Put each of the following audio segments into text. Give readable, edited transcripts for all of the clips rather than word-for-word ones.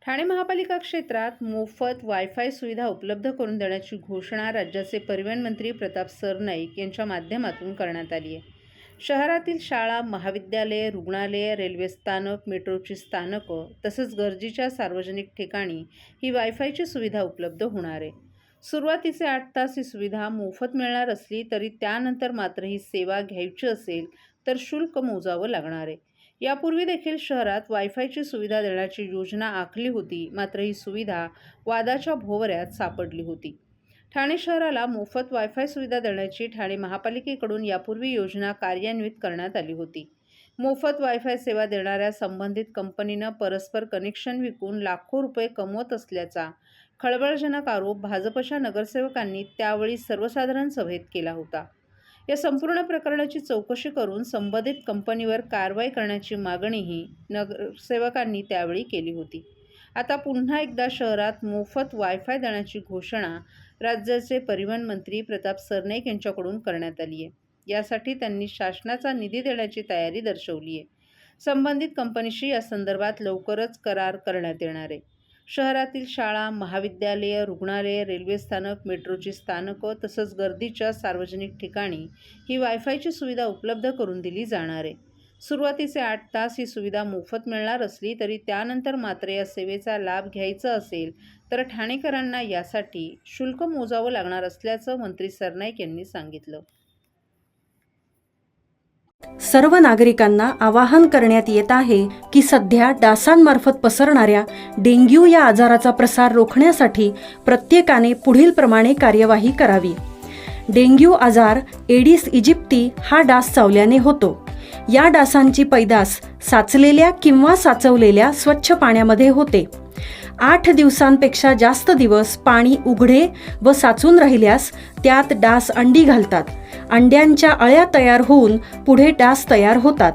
ठाणे महापालिका क्षेत्रात मोफत वायफाय सुविधा उपलब्ध करून देण्याची घोषणा राज्याचे परिवहन मंत्री प्रताप सरनाईक यांच्या माध्यमातून करण्यात आली आहे. शहरातील शाळा, महाविद्यालये, रुग्णालये, रेल्वे स्थानक, मेट्रोची स्थानकं तसंच गरजेच्या सार्वजनिक ठिकाणी ही वायफायची सुविधा उपलब्ध होणार आहे. सुरुवातीचे 8 तास ही सुविधा मोफत मिळणार असली तरी त्यानंतर मात्र ही सेवा घ्यायची असेल तर शुल्क मोजावं लागणार आहे. यापूर्वी देखील शहरात वायफायची सुविधा देण्याची योजना आखली होती, मात्र ही सुविधा वादाच्या भोवऱ्यात सापडली होती. ठाणे शहराला मोफत वायफाय सुविधा देण्याची ठाणे महापालिकेकडून यापूर्वी योजना कार्यान्वित करण्यात आली होती. मोफत वायफाय सेवा देणाऱ्या संबंधित कंपनीनं परस्पर कनेक्शन विकून लाखो रुपये कमवत असल्याचा खळबळजनक आरोप भाजपच्या नगरसेवकांनी त्यावेळी सर्वसाधारण सभेत केला होता. या संपूर्ण प्रकरणाची चौकशी करून संबंधित कंपनीवर कारवाई करण्याची मागणीही नगरसेवकांनी त्यावेळी केली होती. आता पुन्हा एकदा शहरात मोफत वायफाय देण्याची घोषणा राज्याचे परिवहन मंत्री प्रताप सरनाईक यांच्याकडून करण्यात आली आहे. यासाठी त्यांनी शासनाचा निधी देण्याची तयारी दर्शवली आहे. संबंधित कंपनीशी या संदर्भात लवकरच करार करण्यात येणार आहे. शहरातील शाळा, महाविद्यालये, रुग्णालये, रेल्वे स्थानक, मेट्रोची स्थानकं तसंच गर्दीच्या सार्वजनिक ठिकाणी ही वायफायची सुविधा उपलब्ध करून दिली जाणार आहे. सुरुवातीचे 8 तास ही सुविधा मोफत मिळणार असली तरी त्यानंतर मात्र या सेवेचा लाभ घ्यायचा असेल तर ठाणेकरांना यासाठी शुल्क मोजावं लागणार असल्याचं मंत्री सरनाईक यांनी सांगितलं. सर्व नागरिकांना आवाहन करण्यात येत आहे की सध्या डासांमार्फत पसरणाऱ्या डेंग्यू या आजाराचा प्रसार रोखण्यासाठी प्रत्येकाने पुढील प्रमाणे कार्यवाही करावी. डेंग्यू आजार एडिस इजिप्ती हा डास चावल्याने होतो. या डासांची पैदास साचलेल्या किंवा साचवलेल्या स्वच्छ पाण्यामध्ये होते. 8 दिवसांपेक्षा जास्त दिवस पाणी उघडे व साचून राहिल्यास त्यात डास अंडी घालतात. अंड्यांच्या अळ्या तयार होऊन पुढे डास तयार होतात.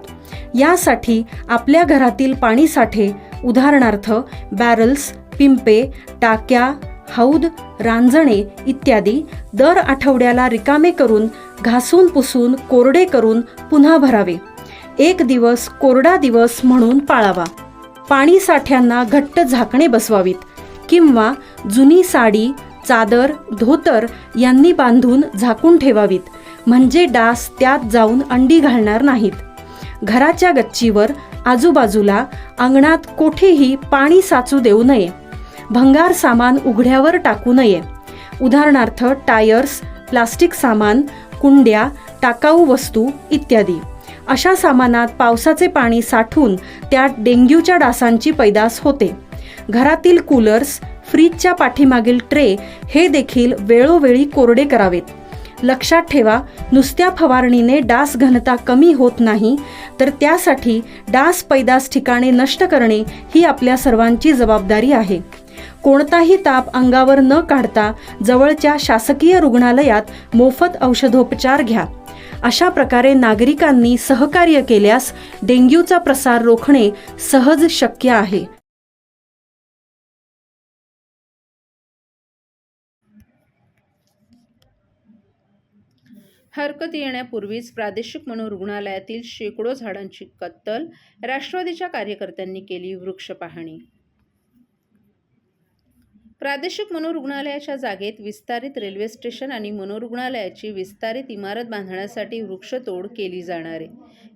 यासाठी आपल्या घरातील पाणीसाठे उदाहरणार्थ बॅरल्स, पिंपे, टाक्या, हौद, रांजणे इत्यादी दर आठवड्याला रिकामे करून घासून पुसून कोरडे करून पुन्हा भरावे. 1 दिवस कोरडा दिवस म्हणून पाळावा. पाणी साठ्यांना घट्ट झाकणे बसवावीत किंवा जुनी साडी, चादर, धोतर यांनी बांधून झाकून ठेवावीत, म्हणजे डास त्यात जाऊन अंडी घालणार नाहीत. घराच्या गच्चीवर, आजूबाजूला, अंगणात कोठेही पाणी साचू देऊ नये. भंगार सामान उघड्यावर टाकू नये. उदाहरणार्थ टायर्स, प्लास्टिक सामान, कुंड्या, टाकाऊ वस्तू इत्यादी. अशा सामानात पावसाचे पाणी साठून त्यात डेंग्यूच्या डासांची पैदास होते. घरातील कूलर्स, फ्रीजच्या पाठीमागील ट्रे हे देखील वेळोवेळी कोरडे करावेत. लक्षात ठेवा, नुसत्या फवारणीने डास घनता कमी होत नाही, तर त्यासाठी डास पैदास ठिकाणे नष्ट करणे ही आपल्या सर्वांची जबाबदारी आहे. कोणताही ताप अंगावर न काढता जवळच्या शासकीय रुग्णालयात मोफत औषधोपचार घ्या. अशा प्रकारे नागरिकांनी सहकार्य केल्यास डेंग्यूचा प्रसार रोखणे सहज शक्य आहे. हरकत येण्यापूर्वीच प्रादेशिक मनोरुग्णालयातील शेकडो झाडांची कत्तल, राष्ट्रवादीच्या कार्यकर्त्यांनी केली वृक्ष पाहणी. प्रादेशिक मनोरुग्णालयाच्या जागेत विस्तारित रेल्वे स्टेशन आणि मनोरुग्णालयाची विस्तारित इमारत बांधण्यासाठी वृक्षतोड केली जाणार आहे.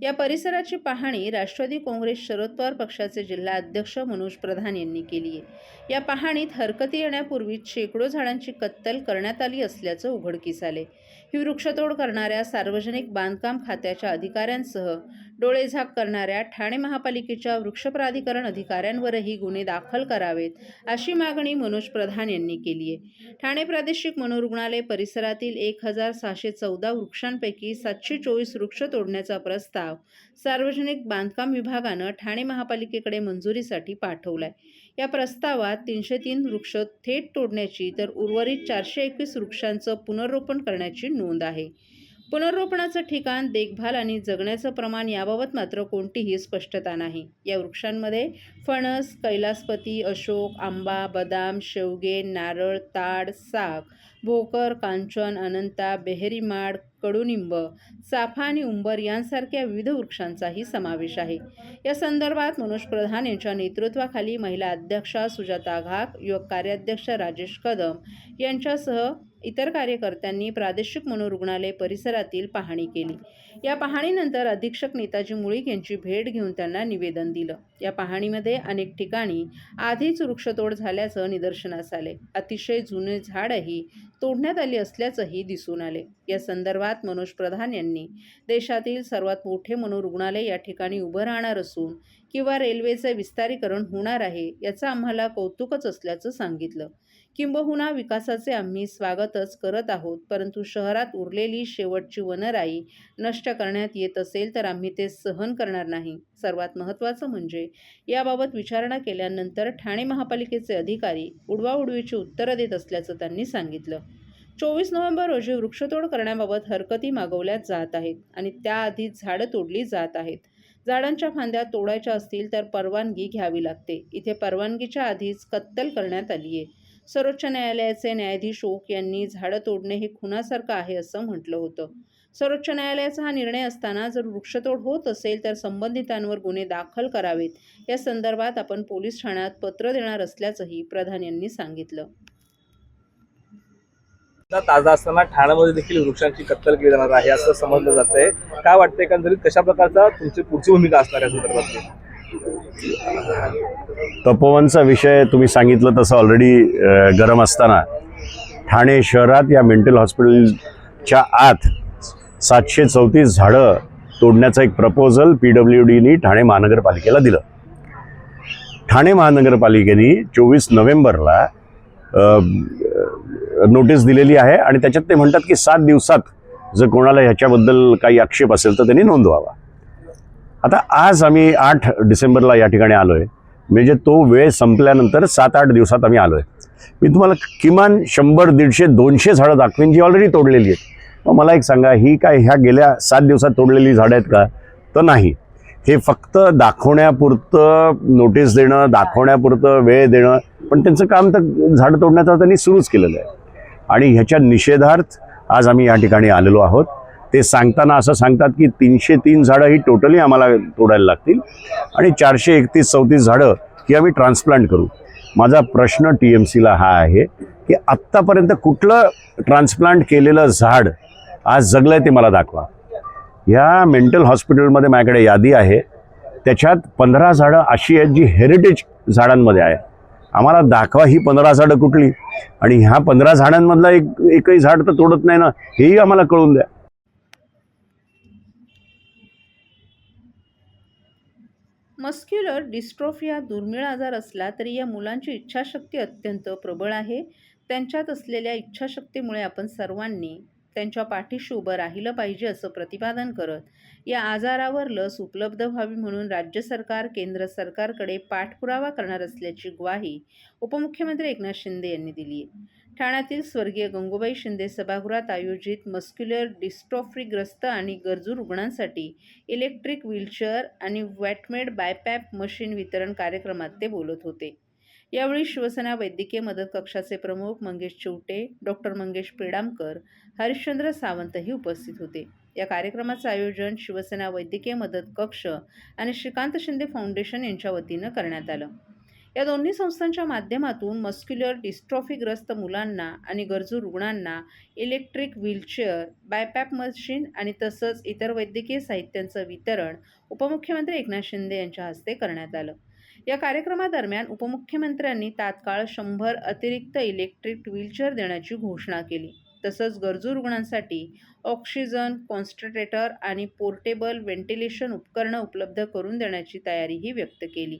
या परिसराची पाहणी राष्ट्रवादी काँग्रेस शरद पवार पक्षाचे जिल्हा अध्यक्ष मनोज प्रधान यांनी केली आहे. या पाहणीत हरकती येण्यापूर्वीच शेकडो झाडांची कत्तल करण्यात आली असल्याचं उघडकीस आले. ही वृक्षतोड करणाऱ्या सार्वजनिक बांधकाम खात्याच्या अधिकाऱ्यांसह डोळेझाक करणाऱ्या ठाणे महापालिकेच्या वृक्ष प्राधिकरण अधिकाऱ्यांवरही गुन्हे दाखल करावेत, अशी मागणी मनोज प्रधान यांनी केली आहे. ठाणे प्रादेशिक मनोरुग्णालय परिसरातील 1614 वृक्षांपैकी 724 वृक्ष तोडण्याचा प्रस्ताव सार्वजनिक बांधकाम विभागानं ठाणे महापालिकेकडे मंजुरीसाठी पाठवलाय. या प्रस्तावात 303 वृक्ष थेट तोडण्याची तर उर्वरित 421 वृक्षांचं पुनर्रोपण करण्याची नोंद आहे. पुनर्रोपणाचं ठिकाण, देखभाल आणि जगण्याचं प्रमाण याबाबत मात्र कोणतीही स्पष्टता नाही. या वृक्षांमध्ये फणस, कैलासपती, अशोक, आंबा, बदाम, शेवगे, नारळ, ताड, साग, भोकर, कांचन, अनंता, बेहरीमाड, कडुनिंब, चाफा आणि उंबर यांसारख्या विविध वृक्षांचाही समावेश आहे. या संदर्भात मनोज प्रधान यांच्या नेतृत्वाखाली महिला अध्यक्षा सुजाता घाग, युवक कार्याध्यक्ष राजेश कदम यांच्यासह इतर कार्यकर्त्यांनी प्रादेशिक मनोरुग्णालय परिसरातील पाहणी केली. या पाहणीनंतर अधीक्षक नेताजी मुळीक यांची भेट घेऊन त्यांना निवेदन दिलं. या पाहणीमध्ये अनेक ठिकाणी आधीच वृक्षतोड झाल्याचं निदर्शनास आले. अतिशय जुने झाडही तोडण्यात आली असल्याचंही दिसून आले. या संदर्भात मनोज प्रधान यांनी देशातील सर्वात मोठे मनोरुग्णालय या ठिकाणी उभं राहणार असून किंवा रेल्वेचं विस्तारीकरण होणार आहे याचं आम्हाला कौतुकच असल्याचं सांगितलं. किंबहुना विकासाचे आम्ही स्वागतच करत आहोत, परंतु शहरात उरलेली शेवटची वनराई नष्ट करण्यात येत असेल तर आम्ही ते सहन करणार नाही. सर्वात महत्त्वाचं म्हणजे याबाबत विचारणा केल्यानंतर ठाणे महापालिकेचे अधिकारी उडवाउडवीची उत्तरं देत असल्याचं त्यांनी सांगितलं. 24 नोव्हेंबर रोजी वृक्षतोड करण्याबाबत हरकती मागवल्या जात आहेत आणि त्याआधीच झाडं तोडली जात आहेत. झाडांच्या फांद्या तोडायच्या असतील तर परवानगी घ्यावी लागते. इथे परवानगीच्या आधीच कत्तल करण्यात आली आहे. सर्वोच्च न्यायालयाचे न्यायाधीश ओक यांनी झाडं तोडणे हे खुनासारखं आहे असं म्हटलं होतं. सर्वोच्च न्यायालयाचा हा निर्णय असताना जर वृक्षतोड होत असेल तर संबंधितांवर गुन्हे दाखल करावेत. या संदर्भात आपण पोलीस ठाण्यात पत्र देणार असल्याचंही प्रधान यांनी सांगितलं. ताजा असताना ठाण्यामध्ये देखील वृक्षांची कत्तल केली जाणार आहे असं समजलं जात आहे. काय वाटतंय एकंदरीत कशा प्रकारचा तुमची पुढची भूमिका असणार आहे संदर्भातली? तपोवनचा विषय तुम्ही सांगितलं तसं ऑलरेडी गरम असताना ठाणे शहरात या मेंटल हॉस्पिटलच्या आत 734 झाडं तोडण्याचं एक प्रपोजल PWDनी ठाणे महानगरपालिकेला दिलं. ठाणे महानगरपालिकेने 24 नोव्हेंबरला नोटीस दिलेली आहे आणि त्याच्यात ते म्हणतात की 7 दिवसात जर कोणाला ह्याच्याबद्दल काही आक्षेप असेल तर त्यांनी नोंदवावा. आता आज आम्ही 8 डिसेंबरला या ठिकाणी आलो आहे, म्हणजे तो वेळ संपल्यानंतर 7-8 दिवसात आम्ही आलो आहे. मी तुम्हाला किमान 100, 150, 200 झाडं दाखवीन जी ऑलरेडी तोडलेली आहेत. मग मला एक सांगा, ही काय ह्या गेल्या 7 दिवसात तोडलेली झाडं आहेत का? तर नाही. हे फक्त दाखवण्यापुरतं नोटीस देणं, दाखवण्यापुरतं वेळ देणं, पण त्यांचं काम तर झाडं तोडण्याचं त्यांनी सुरूच केलेलं आहे. आणि ह्याच्या निषेधार्थ आज आम्ही या ठिकाणी आलेलो आहोत. ते सांगताना असं सांगतात की 303 झाडं ही टोटली आम्हाला तोडायला लागतील आणि 431-34 झाडं ही आम्ही ट्रान्सप्लांट करू. माझा प्रश्न TMCला हा आहे की आत्तापर्यंत कुठलं ट्रान्सप्लांट केलेलं झाड आज जगलं आहे ते मला दाखवा. ह्या मेंटल हॉस्पिटलमध्ये माझ्याकडे यादी आहे, त्याच्यात 15 झाडं अशी आहेत जी हेरिटेज झाडांमध्ये आहे. आम्हाला दाखवा ही 15 झाडं कुठली, आणि ह्या 15 झाडांमधलं एकही झाड तर तोडत नाही ना, हेही आम्हाला कळून द्या. मस्क्युलर डिस्ट्रोफी हा दुर्मिळ आजार असला तरी या मुलांची इच्छाशक्ती अत्यंत प्रबळ आहे. त्यांच्यात असलेल्या इच्छाशक्तीमुळे आपण सर्वांनी त्यांच्या पाठीशी उभं राहिलं पाहिजे असं प्रतिपादन करत या आजारावर लस उपलब्ध व्हावी म्हणून राज्य सरकार केंद्र सरकारकडे पाठपुरावा करणार असल्याची ग्वाही उपमुख्यमंत्री एकनाथ शिंदे यांनी दिली आहे. ठाण्यातील स्वर्गीय गंगूबाई शिंदे सभागृहात आयोजित मस्क्युलर डिस्ट्रॉफीग्रस्त आणि गरजू रुग्णांसाठी इलेक्ट्रिक व्हीलचेअर आणि वॅटमेड बायपॅप मशीन वितरण कार्यक्रमात ते बोलत होते. यावेळी शिवसेना वैद्यकीय मदत कक्षाचे प्रमुख मंगेश चिवटे, डॉक्टर मंगेश पेडामकर, हरिश्चंद्र सावंतही उपस्थित होते. या कार्यक्रमाचं आयोजन शिवसेना वैद्यकीय मदत कक्ष आणि श्रीकांत शिंदे फाउंडेशन यांच्या वतीनं करण्यात आलं. या दोन्ही संस्थांच्या माध्यमातून मस्क्युलर डिस्ट्रॉफीग्रस्त मुलांना आणि गरजू रुग्णांना इलेक्ट्रिक व्हीलचेअर, बायपॅप मशीन आणि तसंच इतर वैद्यकीय साहित्यांचं वितरण उपमुख्यमंत्री एकनाथ शिंदे यांच्या हस्ते करण्यात आलं. या कार्यक्रमादरम्यान उपमुख्यमंत्र्यांनी तात्काळ 100 अतिरिक्त इलेक्ट्रिक व्हीलचेअर देण्याची घोषणा केली. तसंच गरजू रुग्णांसाठी ऑक्सिजन कॉन्सन्ट्रेटर आणि पोर्टेबल व्हेंटिलेशन उपकरणं उपलब्ध करून देण्याची तयारीही व्यक्त केली.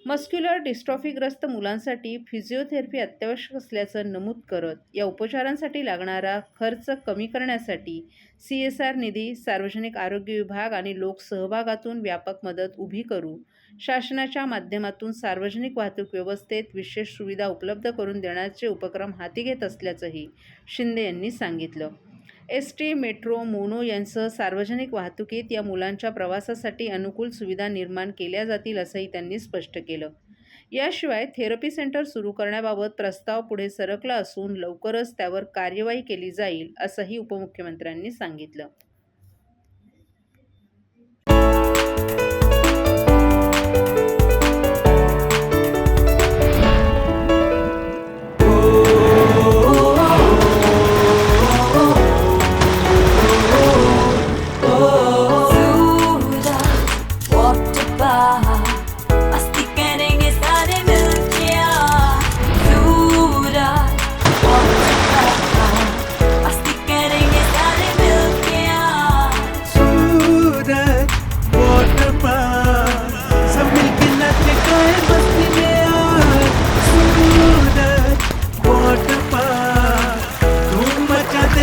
मस्क्युलर डिस्ट्रॉफीग्रस्त मुलांसाठी फिजिओथेरपी अत्यावश्यक असल्याचं नमूद करत या उपचारांसाठी लागणारा खर्च कमी करण्यासाठी CSR निधी, सार्वजनिक आरोग्य विभाग आणि लोकसहभागातून व्यापक मदत उभी करू, शासनाच्या माध्यमातून सार्वजनिक वाहतूक व्यवस्थेत विशेष सुविधा उपलब्ध करून देण्याचे उपक्रम हाती घेत असल्याचंही शिंदे यांनी सांगितलं. एस.टी, मेट्रो, मोनो यांसह सार्वजनिक वाहतुकीत या मुलांच्या प्रवासासाठी अनुकूल सुविधा निर्माण केल्या जातील असंही त्यांनी स्पष्ट केलं. याशिवाय थेरपी सेंटर सुरू करण्याबाबत प्रस्ताव पुढे सरकला असून लवकरच त्यावर कार्यवाही केली जाईल असंही उपमुख्यमंत्र्यांनी सांगितलं.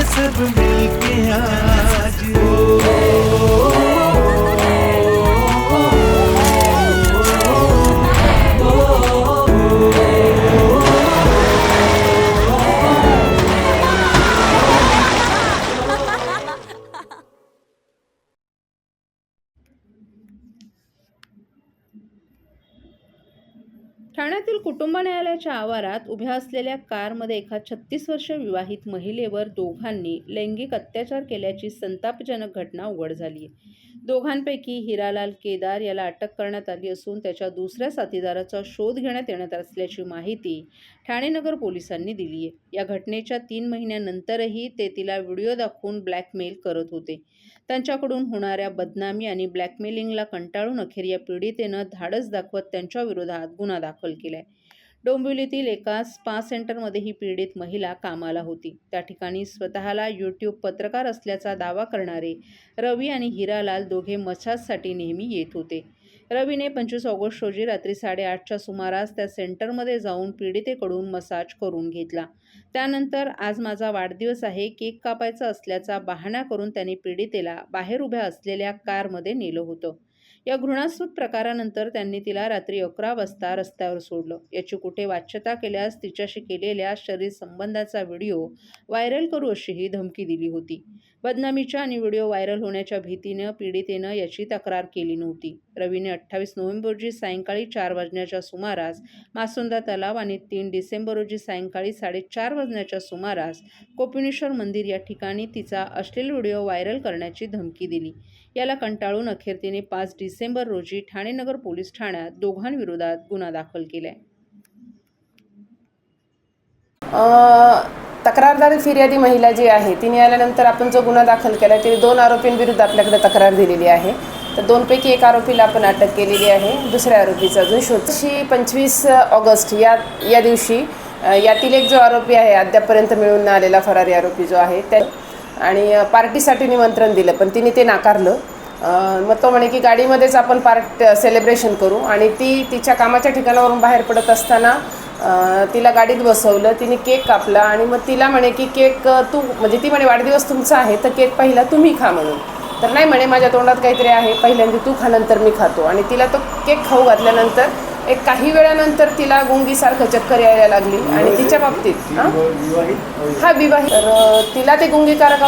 सब मिलके आज ठाण्यातील कुटुंब न्यायालयाच्या आवारात उभ्या असलेल्या कारमध्ये एका 36 वर्षीय विवाहित महिलेवर दोघांनी लैंगिक अत्याचार केल्याची संतापजनक घटना उघड झाली आहे. दोघांपैकी हिरालाल केदार याला अटक करण्यात आली असून त्याच्या दुसऱ्या साथीदाराचा शोध घेण्यात येणार असल्याची माहिती ठाणे नगर पोलिसांनी दिली आहे. या घटनेच्या 3 महिन्यानंतरही ते तिला व्हिडिओ दाखवून ब्लॅकमेल करत होते. त्यांच्याकडून होणाऱ्या बदनामी आणि ब्लॅकमेलिंगला कंटाळून अखेर या पीडितेनं धाडस दाखवत त्यांच्या विरोधात गुन्हा दाखल केलाय. डोंबिवलीतील एका स्पा सेंटरमध्ये ही पीडित महिला कामाला होती. त्या ठिकाणी स्वतःला यूट्यूब पत्रकार असल्याचा दावा करणारे रवी आणि हिरालाल दोघे मसाजसाठी नेहमी येत होते. रवीने 25 ऑगस्ट रोजी रात्री 8:30च्या सुमारास त्या सेंटरमध्ये जाऊन पीडितेकडून मसाज करून घेतला. त्यानंतर आज माझा वाढदिवस आहे, केक कापायचा असल्याचा बहाणा करून त्यांनी पीडितेला बाहेर उभ्या असलेल्या कारमध्ये नेलं होतं. या घृणास्पद प्रकारानंतर त्यांनी तिला रात्री 11 वाजता रस्त्यावर सोडलं. याची कुठे वाच्यता केल्यास तिच्याशी केलेल्या शरीर संबंधाचा व्हिडिओ व्हायरल करू अशीही धमकी दिली होती. बदनामीच्या आणि व्हिडिओ व्हायरल होण्याच्या भीतीनं पीडितेनं याची तक्रार केली नव्हती. रवीने 28 नोव्हेंबर रोजी सायंकाळी 4 वाजण्याच्या सुमारास मासोंदा तलाव आणि 3 डिसेंबर रोजी सायंकाळी 4:30 वाजण्याच्या सुमारास कोपिनेश्वर मंदिर या ठिकाणी तिचा अश्लील व्हिडिओ व्हायरल करण्याची धमकी दिली. याला कंटाळून अखेर तिने 5 डिसेंबर रोजी ठाणे नगर पोलीस ठाण्यात दोघांविरोधात गुन्हा दाखल केलाय. तक्रारदार फिर्यादी महिला जी आहे तिने आल्यानंतर आपण जो गुन्हा दाखल केला ते 2 आरोपींविरुद्ध आपल्याकडे तक्रार दिलेली आहे. तर 2 पैकी 1 आरोपीला आपण अटक केलेली आहे. दुसऱ्या आरोपीचा अजून शोध. 25 ऑगस्ट या दिवशी यातील एक जो आरोपी आहे अद्यापर्यंत मिळून न आलेला फरारी आरोपी जो आहे त्या आणि पार्टीसाठी निमंत्रण दिलं पण तिने ते नाकारलं. मग तो म्हणे की गाडीमध्येच आपण सेलिब्रेशन करू आणि ती तिच्या कामाच्या ठिकाणावरून बाहेर पडत असताना तिला गाडीत बसवलं. तिने केक कापला आणि मग तिला म्हणे की केक तू म्हणजे ती म्हणे वाढदिवस तुमचा आहे तर केक पहिला तुम्ही खा म्हणून. तर नाही म्हणे माझ्या तोंडात काहीतरी आहे पहिल्यांदा तू खा नंतर मी खातो. आणि तिला तो केक खाऊ घातल्यानंतर एक काही वेळानंतर तिला गुंगीसारखं चक्कर यायला लागली आणि तिच्या बाबतीत हा विवाहित तर तिला ते गुंगीकारक